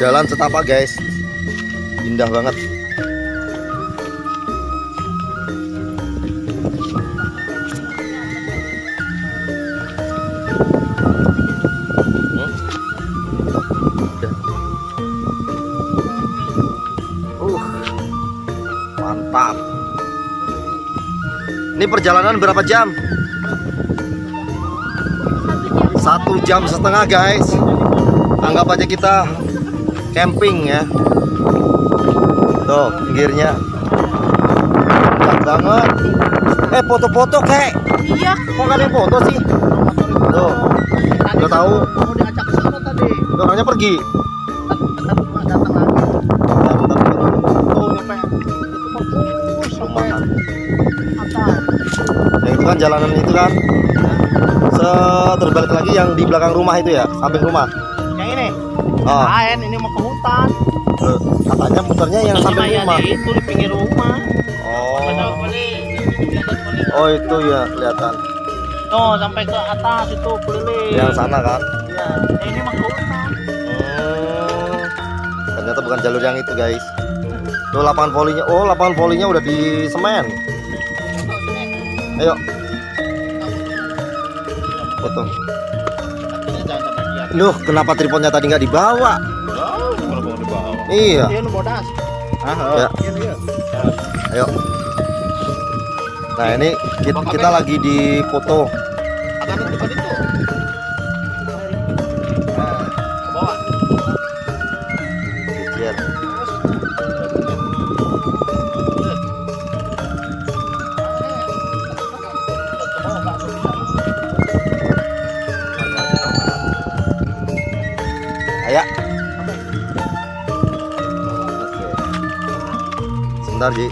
Jalan setapak guys, indah banget. Mantap. Ini perjalanan berapa jam? 1,5 jam guys. Anggap aja kita camping ya. Tuh pinggirnya enak banget. Foto-foto kek. Iya. Kok kalian foto sih? Tuh udah tahu. Mau diajak ke sana tadi. Orangnya pergi. Datang lagi. Tuh sampai atas. Nah itu kan jalanan itu kan. Terbalik lagi yang di belakang rumah itu ya, samping rumah. Yang ini. Oh. Lain, ini mau ke hutan. Katanya muternya yang samping rumah. Itu di pinggir rumah. Oh itu ya kelihatan. Tuh sampai ke atas itu keliling. Yang sana kan? Iya. Ini mau ke hutan. Ternyata bukan jalur yang itu guys. Tuh lapangan volinya. Oh lapangan volinya udah di semen. Ayo. Foto. Loh, kenapa tripodnya tadi nggak dibawa? Kalau mau dibawa. Iya. Iya, lu bodas. Ya. Ayo. Nah ini kita lagi di foto. Agak di depan itu. Nah, ke bawah. Lihat. Ayo. Sebentar Ji.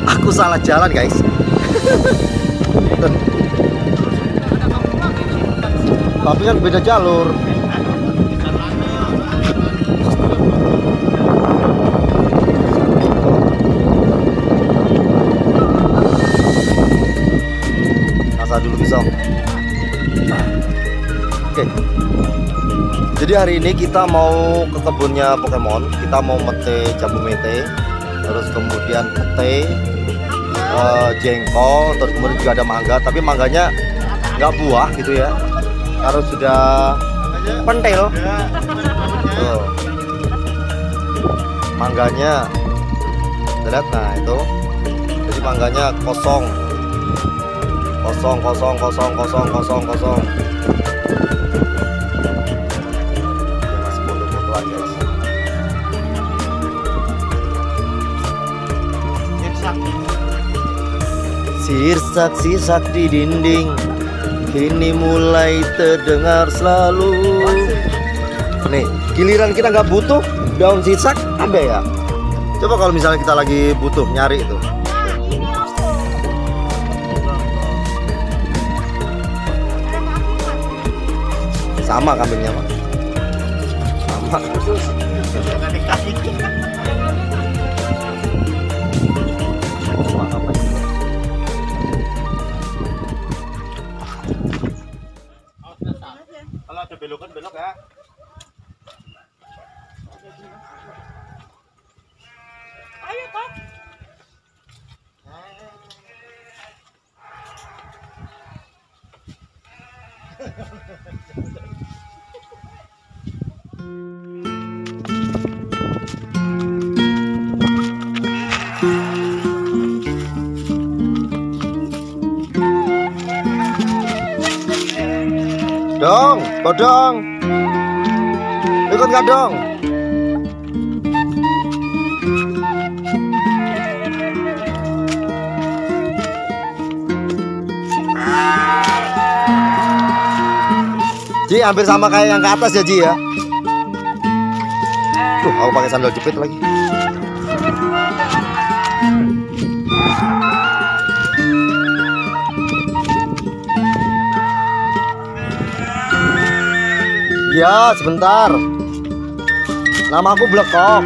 Aku salah jalan guys. Tapi kan beda jalur. Asa dulu pisau. Oke. Jadi hari ini kita mau ke kebunnya Pokemon. Kita mau mete jambu mete, terus kemudian pete, jengkol, terus kemudian juga ada mangga. Tapi mangganya nggak buah gitu ya, harus sudah pentil. Tuh. Mangganya, lihat nah itu. Jadi mangganya kosong. Sirsak-sirsak di dinding kini mulai terdengar selalu. Nih, giliran kita nggak butuh daun sirsak ada ya. Coba kalau misalnya kita lagi butuh nyari itu. Sama kambingnya Pak. Sama. Kalau ada belokan belok ya. Ayo Pak. Dong, bodong. Ikut nggak dong? Ji, hampir sama kayak yang ke atas ya Ji ya. Tuh, aku pakai sandal jepit lagi. Ya, sebentar. Nama aku Blekok.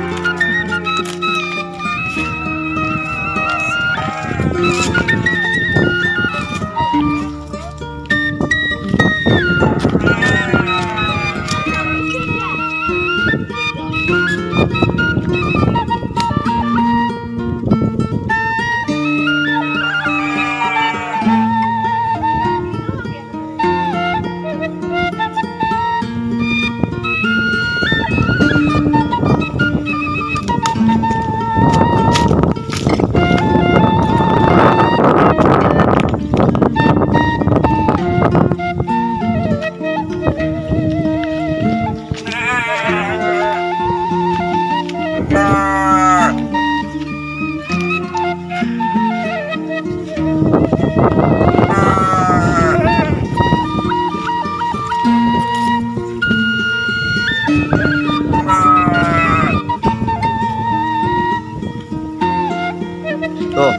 Tuh,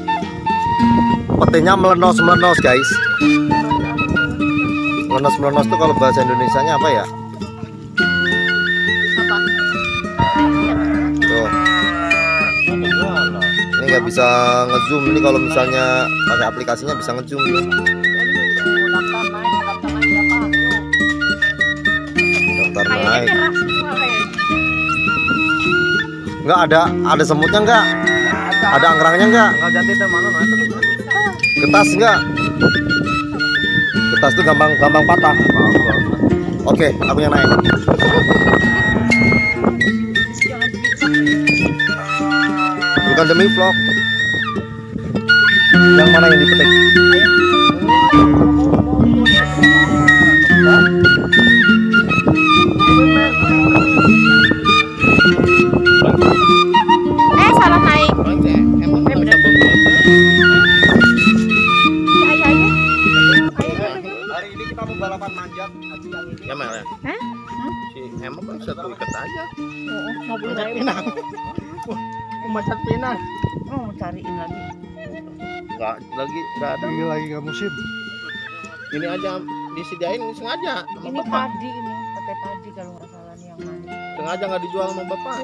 petinya melenos-melenos guys. Melenos-melenos tuh kalau bahasa Indonesianya apa ya? Tuh, ini nggak bisa ngezoom. Ini kalau misalnya pakai aplikasinya bisa ngezoom. Daftar naik. Nggak ada semutnya nggak? Ada anggrangnya enggak? Getas enggak? Getas tuh gampang patah. Oke, aku yang naik. Bukan demi vlog. Yang mana yang dipetik? Salah naik. Hari ini kita mau balapan manjat. Ya Mel ya? Hah? Si Emma kan satu ikat aja. Mau Manjat pinang. Manjat pinang. mau cariin lagi. Enggak ada. Ini lagi nggak musim. Ini aja disediain sengaja. Sama Ini Bapak. padi ini, pakai padi kalau nggak salah nih yang mana. Sengaja nggak dijual sama Bapak.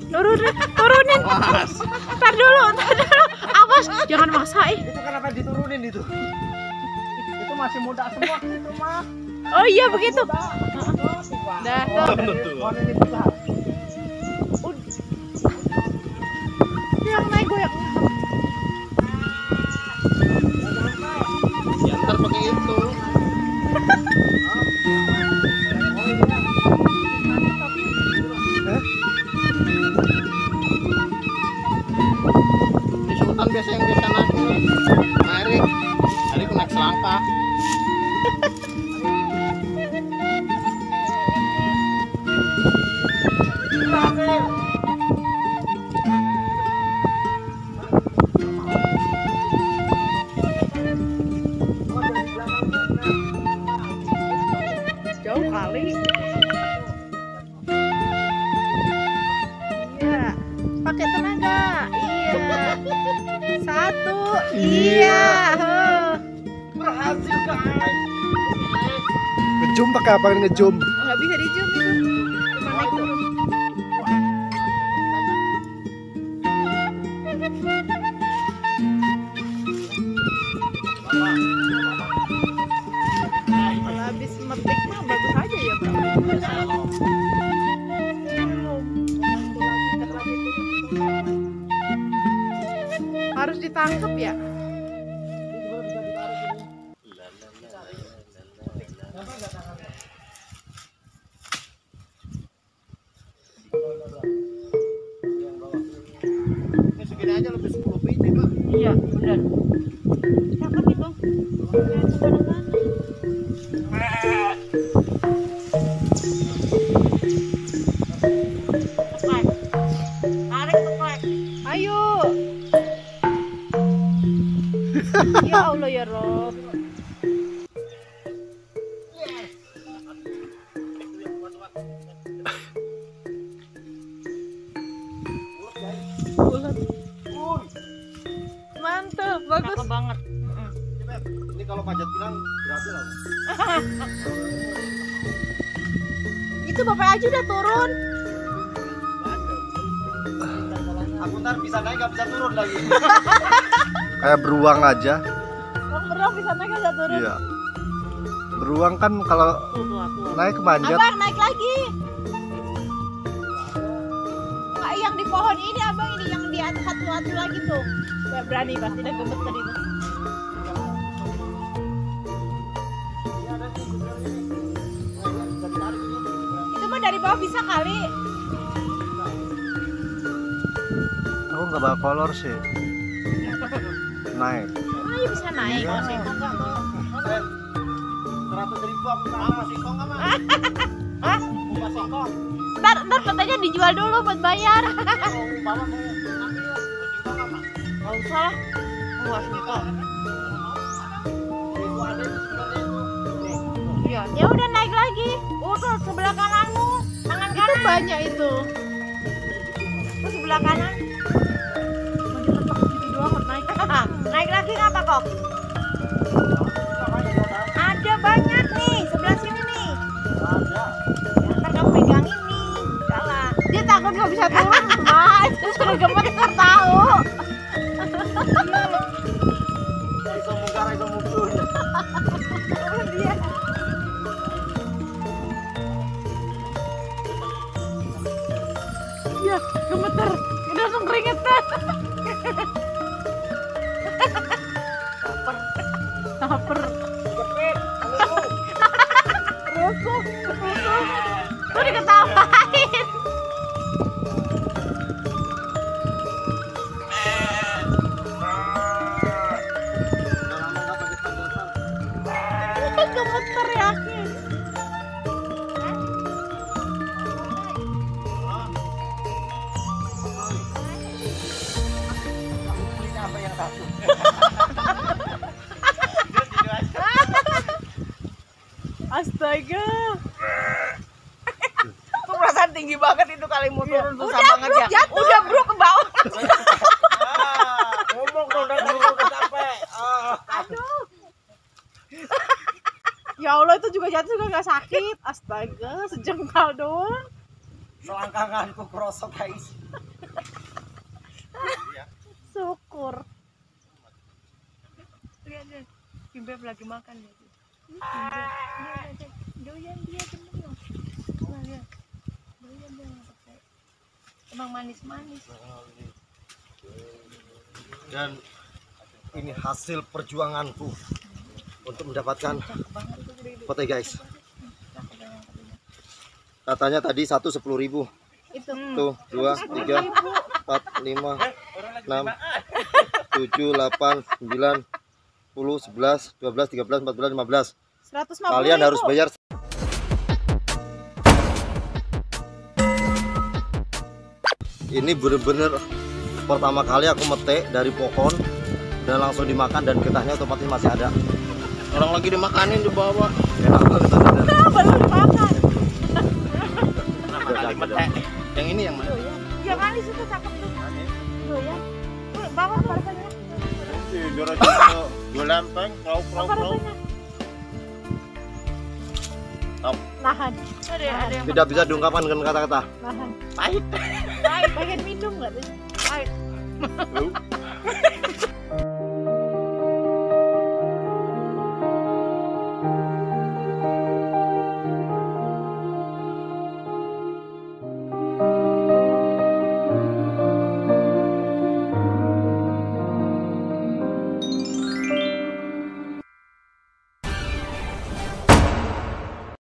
Turunin. Ntar dulu. Awas, jangan maksa Itu kenapa diturunin itu? Itu masih muda semua itu mah. Oh iya begitu. Dah. Yang naik goyang. Ya ntar pakai itu. Di Sultan biasa yang biasa naik Erik naik selangka. Jauh kali. Iya. Pakai tenaga. Iya. Satu. Iya. Berhasil guys. Ngejum pakai apa? Ngejum. Nggak bisa di zoom itu. Cuma naik turun. Kalau habis metik mah bagus aja ya bro. Harus ditangkap ya. Cakep itu. Ayo. Ya Allah ya Rob. Mantap, bagus. Cakep banget. Ini kalau panjat pinang berhasil lah. Itu Bapak Aji udah turun. Aku ntar bisa naik nggak bisa turun lagi. Kayak beruang aja. Bang Beruang bisa naik aja turun. Iya. Beruang kan kalau naik manjat. Abang naik lagi. Nggak, yang di pohon ini abang, ini yang di atas satu lagi tuh. Gak berani pasti udah gemet tadi tuh. Itu mah dari bawah bisa kali. Aku nggak bawa kolor sih. Naik. Ayo bisa naik. Iya. Masih kok nggak mau. 100.000 aku sama singkong nggak mah? Hah? Buka singkong. Ntar katanya dijual dulu buat bayar. Mau bawa mau ambil singkong nggak mah? Nggak usah lah. Luas nih kok. Itu ada di sebelah itu. Ya, ya udah naik lagi. Tuh sebelah kananmu. Tangan kanan. Itu banyak itu. Terus sebelah kanan. Mau diletak gitu doang naik. Naik lagi ngapa kok? Ada banyak nih, sebelah sini nih. Ntar kamu pegangin nih. Salah. Dia takut nggak bisa turun. Mas, terus sudah gemeter tahu. Iso mungkar iso muncul. Oh, dia. Ya, gemeter. Udah langsung keringetan. Laper. Rusuh. Tuh diketawain. Gemeter yakin. Apa yang satu? Astaga. Tuh perasaan tinggi banget itu kali mau turun susah Udah banget bro, ya. jatuh. Udah bro ke bawah. Ngomong dong udah udah sampai. Aduh. Ya Allah, itu juga jatuh juga nggak sakit. Astaga, sejengkal doang. Selangkanganku kerosok guys. Syukur. Lihat deh. Beb lagi makan ya. Doyan dia temen. Nah, lihat. Doyan dia nggak pakai. Emang manis-manis. Dan ini hasil perjuanganku untuk mendapatkan pote guys. Katanya tadi 1 10.000. Itu. Tuh 2 3 4 5 6 7 8 9 10 11 12 13 14 15. 150.000. Kalian harus bayar. Ini bener-bener pertama kali aku mete dari pohon dan langsung dimakan, dan getahnya otomatis masih ada. Orang lagi dimakanin dibawa. Enak banget ada. Baru dimakan. Kenapa kali mete? Yang ini yang mana? Ya kan di situ cakep tuh. Doyan. Tuh, bawa apa rasanya? Tidur aja dua lempeng, Apa krau. rasanya? Nahan. Ada yang Tidak bisa diungkapkan dengan kata-kata. Nahan. Pahit. Pengen minum nggak tuh? Pahit.